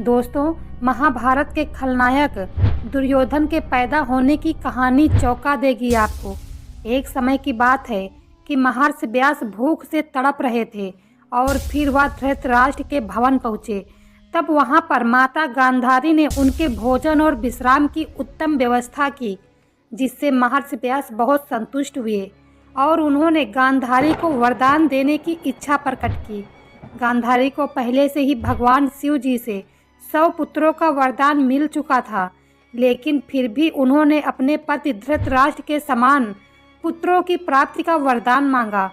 दोस्तों, महाभारत के खलनायक दुर्योधन के पैदा होने की कहानी चौंका देगी आपको। एक समय की बात है कि महर्षि व्यास भूख से तड़प रहे थे और फिर वह धृतराष्ट्र के भवन पहुँचे। तब वहाँ पर माता गांधारी ने उनके भोजन और विश्राम की उत्तम व्यवस्था की, जिससे महर्षि व्यास बहुत संतुष्ट हुए और उन्होंने गांधारी को वरदान देने की इच्छा प्रकट की। गांधारी को पहले से ही भगवान शिव जी से 100 पुत्रों का वरदान मिल चुका था, लेकिन फिर भी उन्होंने अपने पति धृतराष्ट्र के समान पुत्रों की प्राप्ति का वरदान मांगा।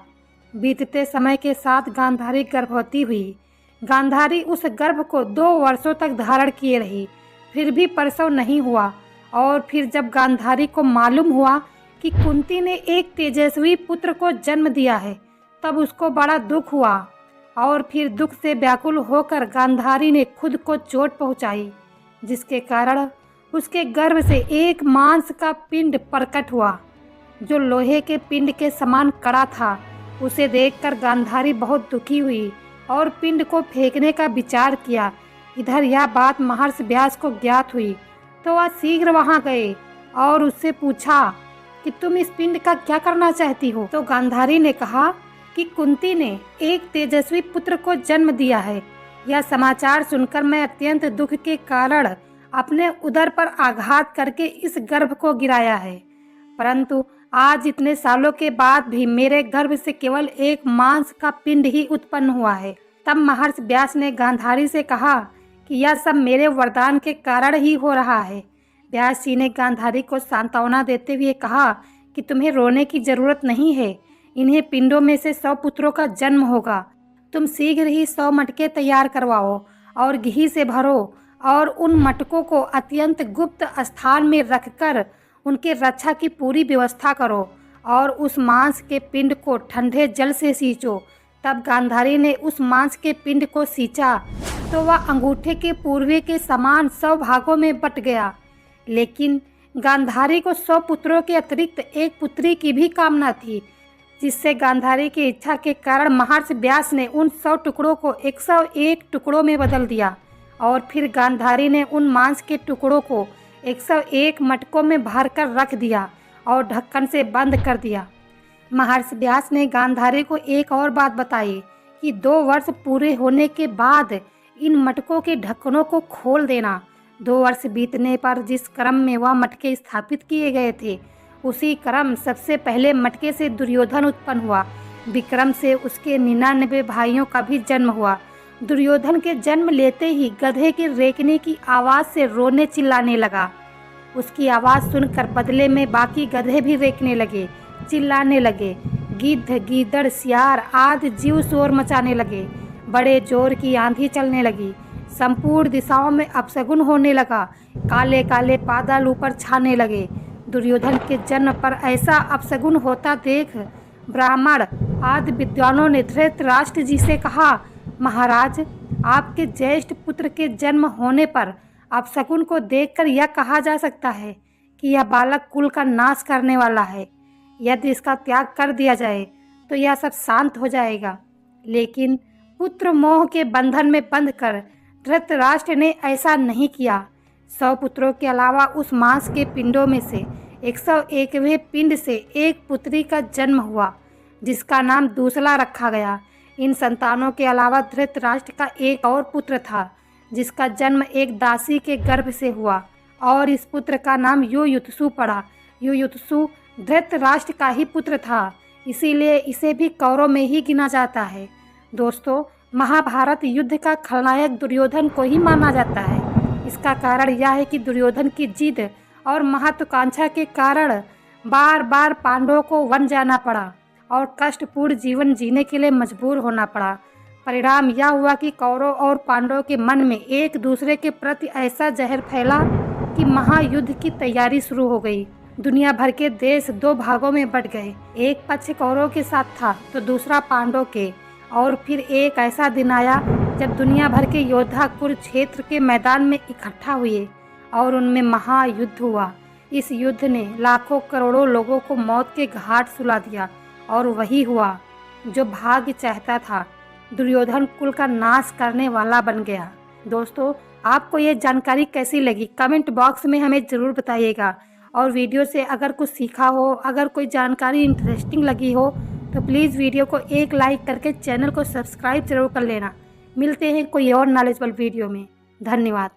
बीतते समय के साथ गांधारी गर्भवती हुई। गांधारी उस गर्भ को 2 वर्षों तक धारण किए रही, फिर भी प्रसव नहीं हुआ। और फिर जब गांधारी को मालूम हुआ कि कुंती ने एक तेजस्वी पुत्र को जन्म दिया है, तब उसको बड़ा दुख हुआ और फिर दुख से व्याकुल होकर गांधारी ने खुद को चोट पहुंचाई, जिसके कारण उसके गर्भ से एक मांस का पिंड प्रकट हुआ, जो लोहे के पिंड के समान कड़ा था। उसे देखकर गांधारी बहुत दुखी हुई और पिंड को फेंकने का विचार किया। इधर यह बात महर्षि व्यास को ज्ञात हुई तो वह शीघ्र वहां गए और उससे पूछा कि तुम इस पिंड का क्या करना चाहती हो। तो गांधारी ने कहा कि कुंती ने एक तेजस्वी पुत्र को जन्म दिया है। यह समाचार सुनकर मैं अत्यंत दुख के कारण अपने उदर पर आघात करके इस गर्भ को गिराया है, परंतु आज इतने सालों के बाद भी मेरे गर्भ से केवल एक मांस का पिंड ही उत्पन्न हुआ है। तब महर्षि व्यास ने गांधारी से कहा कि यह सब मेरे वरदान के कारण ही हो रहा है। व्यास जी ने गांधारी को सांत्वना देते हुए कहा कि तुम्हें रोने की जरूरत नहीं है, इन्हें पिंडों में से 100 पुत्रों का जन्म होगा। तुम शीघ्र ही 100 मटके तैयार करवाओ और घी से भरो और उन मटकों को अत्यंत गुप्त स्थान में रखकर उनके रक्षा की पूरी व्यवस्था करो और उस मांस के पिंड को ठंडे जल से सींचो। तब गांधारी ने उस मांस के पिंड को सींचा तो वह अंगूठे के पूर्वे के समान 100 भागों में बट गया। लेकिन गांधारी को 100 पुत्रों के अतिरिक्त एक पुत्री की भी कामना थी, जिससे गांधारी की इच्छा के कारण महर्षि व्यास ने उन 100 टुकड़ों को 101 टुकड़ों में बदल दिया और फिर गांधारी ने उन मांस के टुकड़ों को 101 मटकों में भरकर रख दिया और ढक्कन से बंद कर दिया। महर्षि व्यास ने गांधारी को एक और बात बताई कि 2 वर्ष पूरे होने के बाद इन मटकों के ढक्कनों को खोल देना। 2 वर्ष बीतने पर जिस क्रम में वह मटके स्थापित किए गए थे, उसी क्रम सबसे पहले मटके से दुर्योधन उत्पन्न हुआ। विक्रम से उसके 99 भाइयों का भी जन्म हुआ। दुर्योधन के जन्म लेते ही गधे के रेंकने की आवाज़ से रोने चिल्लाने लगा। उसकी आवाज़ सुनकर बदले में बाकी गधे भी रेंकने लगे, चिल्लाने लगे। गिद्ध, गीदड़, सियार आदि जीव शोर मचाने लगे। बड़े जोर की आंधी चलने लगी। संपूर्ण दिशाओं में अपशगुन होने लगा। काले काले बादल ऊपर छाने लगे। दुर्योधन के जन्म पर ऐसा अपशगुन होता देख ब्राह्मण आदि विद्वानों ने धृतराष्ट्र जी से कहा, महाराज, आपके ज्येष्ठ पुत्र के जन्म होने पर अपशगुन को देखकर यह कहा जा सकता है कि यह बालक कुल का नाश करने वाला है। यदि इसका त्याग कर दिया जाए तो यह सब शांत हो जाएगा। लेकिन पुत्र मोह के बंधन में बंधकर धृतराष्ट्र ने ऐसा नहीं किया। 100 पुत्रों के अलावा उस मांस के पिंडों में से 101वें पिंड से एक पुत्री का जन्म हुआ, जिसका नाम दूसला रखा गया। इन संतानों के अलावा धृतराष्ट्र का एक और पुत्र था, जिसका जन्म एक दासी के गर्भ से हुआ और इस पुत्र का नाम युयुत्सु पड़ा। युयुत्सु धृतराष्ट्र का ही पुत्र था, इसीलिए इसे भी कौरव में ही गिना जाता है। दोस्तों, महाभारत युद्ध का खलनायक दुर्योधन को ही माना जाता है। इसका कारण यह है कि दुर्योधन की जिद और महत्वाकांक्षा के कारण बार बार पांडवों को वन जाना पड़ा और कष्टपूर्ण जीवन जीने के लिए मजबूर होना पड़ा। परिणाम यह हुआ कि कौरव और पांडवों के मन में एक दूसरे के प्रति ऐसा जहर फैला कि महायुद्ध की तैयारी शुरू हो गई। दुनिया भर के देश 2 भागों में बट गए। एक पक्ष कौरव के साथ था तो दूसरा पांडव के। और फिर एक ऐसा दिन आया जब दुनिया भर के योद्धा कुरुक्षेत्र के मैदान में इकट्ठा हुए और उनमें महायुद्ध हुआ। इस युद्ध ने लाखों करोड़ों लोगों को मौत के घाट सुला दिया और वही हुआ जो भाग्य चाहता था। दुर्योधन कुल का नाश करने वाला बन गया। दोस्तों, आपको ये जानकारी कैसी लगी कमेंट बॉक्स में हमें ज़रूर बताइएगा। और वीडियो से अगर कुछ सीखा हो, अगर कोई जानकारी इंटरेस्टिंग लगी हो तो प्लीज़ वीडियो को एक लाइक करके चैनल को सब्सक्राइब ज़रूर कर लेना। मिलते हैं कोई और नॉलेजेबल वीडियो में। धन्यवाद।